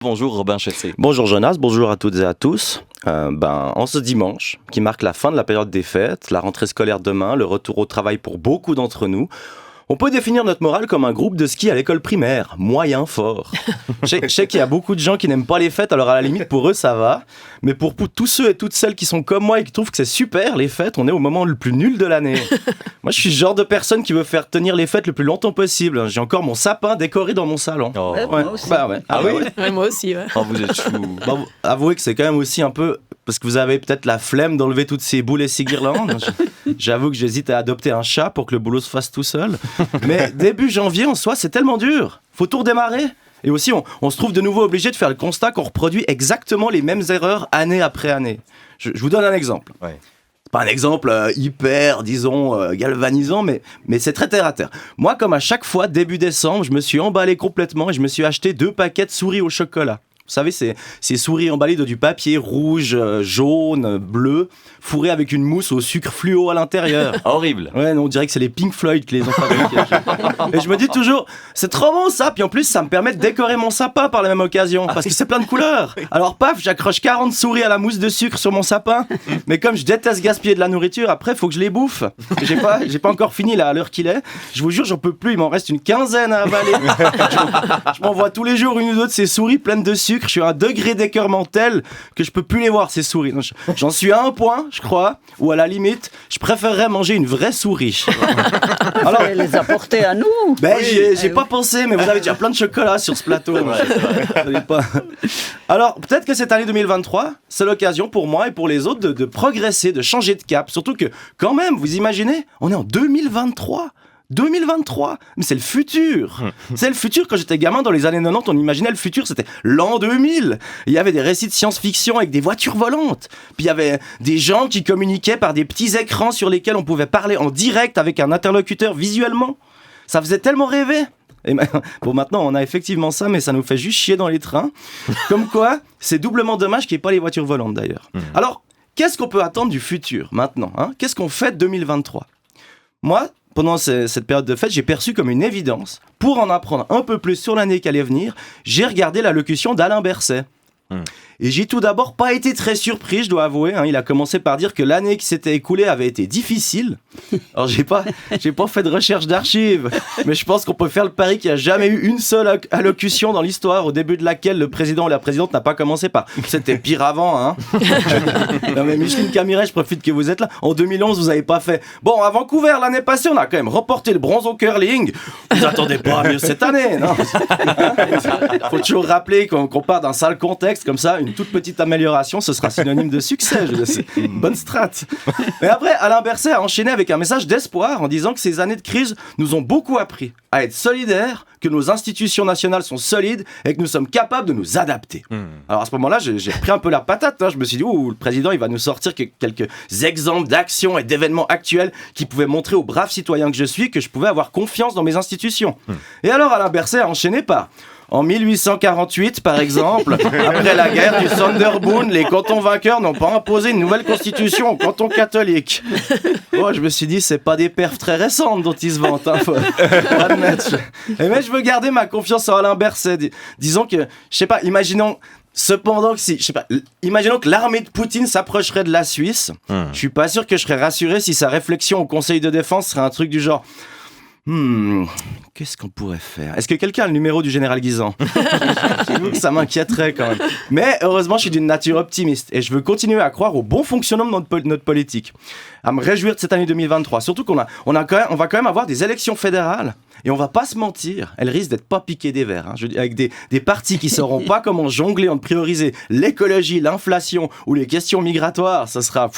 Bonjour Robin Chessé. Bonjour Jonas, bonjour à toutes et à tous. En ce dimanche, qui marque la fin de la période des fêtes, la rentrée scolaire demain, le retour au travail pour beaucoup d'entre nous, on peut définir notre morale comme un groupe de ski à l'école primaire, moyen fort. Je sais qu'il y a beaucoup de gens qui n'aiment pas les fêtes, alors à la limite pour eux ça va, mais pour tous ceux et toutes celles qui sont comme moi et qui trouvent que c'est super les fêtes, on est au moment le plus nul de l'année. Moi je suis le genre de personne qui veut faire tenir les fêtes le plus longtemps possible. J'ai encore mon sapin décoré dans mon salon. Oh. Ouais, moi aussi. Ouais. Ah oui. Ouais, moi aussi. Ouais. Oh, vous êtes chou. Bon, avouez que c'est quand même aussi un peu... Parce que vous avez peut-être la flemme d'enlever toutes ces boules et ces guirlandes. J'avoue que j'hésite à adopter un chat pour que le boulot se fasse tout seul. Mais début janvier, en soi, c'est tellement dur. Faut tout redémarrer. Et aussi, on se trouve de nouveau obligé de faire le constat qu'on reproduit exactement les mêmes erreurs année après année. Je vous donne un exemple. Ouais. C'est pas un exemple hyper, disons, galvanisant, mais c'est très terre à terre. Moi, comme à chaque fois, début décembre, je me suis emballé complètement et je me suis acheté 2 paquets de souris au chocolat. Vous savez, ces souris emballées dans du papier rouge, jaune, bleu, fourrées avec une mousse au sucre fluo à l'intérieur. Horrible. Ouais, non, on dirait que c'est les Pink Floyd qui les ont fabriqués. Et je me dis toujours, c'est trop bon ça. Puis en plus, ça me permet de décorer mon sapin par la même occasion, parce que c'est plein de couleurs. Alors paf, j'accroche 40 souris à la mousse de sucre sur mon sapin. Mais comme je déteste gaspiller de la nourriture, après, faut que je les bouffe. J'ai pas encore fini là, à l'heure qu'il est. Je vous jure, j'en peux plus. Il m'en reste une quinzaine à avaler. Je m'envoie tous les jours une ou deux de ces souris pleines de sucre. Je suis à un degré d'écœurement tel que je peux plus les voir, ces souris. Donc, j'en suis à un point, je crois, où à la limite, je préférerais manger une vraie souris. Alors, les apporter à nous. J'ai pas pensé, mais vous avez déjà plein de chocolat sur ce plateau. Alors, peut-être que cette année 2023, c'est l'occasion pour moi et pour les autres de progresser, de changer de cap. Surtout que, quand même, vous imaginez, on est en 2023. 2023, mais c'est le futur. C'est le futur. Quand j'étais gamin dans les années 90, on imaginait le futur, c'était l'an 2000. Il y avait des récits de science-fiction avec des voitures volantes. Puis il y avait des gens qui communiquaient par des petits écrans sur lesquels on pouvait parler en direct avec un interlocuteur visuellement. Ça faisait tellement rêver. Et bon, maintenant, on a effectivement ça, mais ça nous fait juste chier dans les trains. Comme quoi, c'est doublement dommage qu'il n'y ait pas les voitures volantes, d'ailleurs. Alors, qu'est-ce qu'on peut attendre du futur, maintenant, hein ? Qu'est-ce qu'on fait de 2023 ? Moi, pendant cette période de fête, j'ai perçu comme une évidence. Pour en apprendre un peu plus sur l'année qui allait venir, j'ai regardé l'allocution d'Alain Berset. Et j'ai tout d'abord pas été très surpris, je dois avouer. Il a commencé par dire que l'année qui s'était écoulée avait été difficile. Alors j'ai pas fait de recherche d'archives, mais je pense qu'on peut faire le pari qu'il n'y a jamais eu une seule allocution dans l'histoire au début de laquelle le président ou la présidente n'a pas commencé par « c'était pire avant ». Non mais Micheline Camiret, je profite que vous êtes là. En 2011, vous avez pas fait « bon, à Vancouver, l'année passée, on a quand même reporté le bronze au curling. Vous attendez pas mieux cette année, non ?» Faut toujours rappeler qu'on part d'un sale contexte comme ça, une toute petite amélioration, ce sera synonyme de succès. C'est une bonne strat. Mais après, Alain Berset a enchaîné avec un message d'espoir en disant que ces années de crise nous ont beaucoup appris à être solidaires, que nos institutions nationales sont solides et que nous sommes capables de nous adapter. Alors à ce moment-là, j'ai pris un peu la patate. Je me suis dit, le président, il va nous sortir quelques exemples d'actions et d'événements actuels qui pouvaient montrer aux braves citoyens que je suis que je pouvais avoir confiance dans mes institutions. Et alors Alain Berset a enchaîné par... En 1848, par exemple, après la guerre du Sonderboom, les cantons vainqueurs n'ont pas imposé une nouvelle constitution aux cantons catholiques. Moi, je me suis dit, c'est pas des perfs très récentes dont ils se vantent, faut admettre. Mais je veux garder ma confiance en Alain Berset. Disons que, je sais pas, imaginons que l'armée de Poutine s'approcherait de la Suisse. Je suis pas sûr que je serais rassuré si sa réflexion au Conseil de défense serait un truc du genre... qu'est-ce qu'on pourrait faire ? Est-ce que quelqu'un a le numéro du général Guisan ? Ça m'inquiéterait quand même. Mais heureusement, je suis d'une nature optimiste et je veux continuer à croire au bon fonctionnement de notre politique, à me réjouir de cette année 2023. Surtout qu'on va quand même avoir des élections fédérales et on va pas se mentir, elles risquent d'être pas piquées des verres. Avec des partis qui sauront pas comment jongler entre prioriser l'écologie, l'inflation ou les questions migratoires. Ça sera...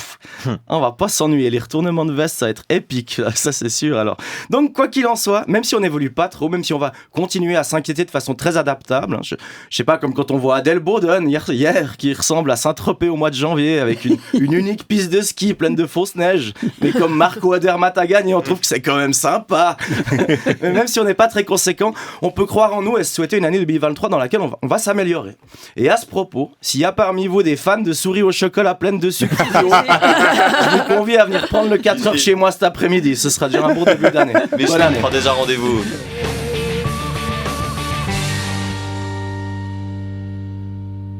on va pas s'ennuyer. Les retournements de veste, ça va être épique. Ça, c'est sûr. Alors. Donc, quoi qu'il en soit, même si on n'évolue pas trop, même si on va continuer à s'inquiéter de façon très adaptable, je sais pas, comme quand on voit Adèle Boden hier qui ressemble à Saint-Tropez au mois de janvier avec une unique piste de ski pleine de fausses neiges, mais comme Marco Odermatt a gagné, on trouve que c'est quand même sympa. Mais même si on n'est pas très conséquent, on peut croire en nous et se souhaiter une année 2023 dans laquelle on va s'améliorer. Et à ce propos, s'il y a parmi vous des fans de souris au chocolat pleines de sucre, je vous convie à venir prendre le 4h chez moi cet après-midi. Ce sera déjà un bon début d'année. Micheline prend déjà rendez-vous.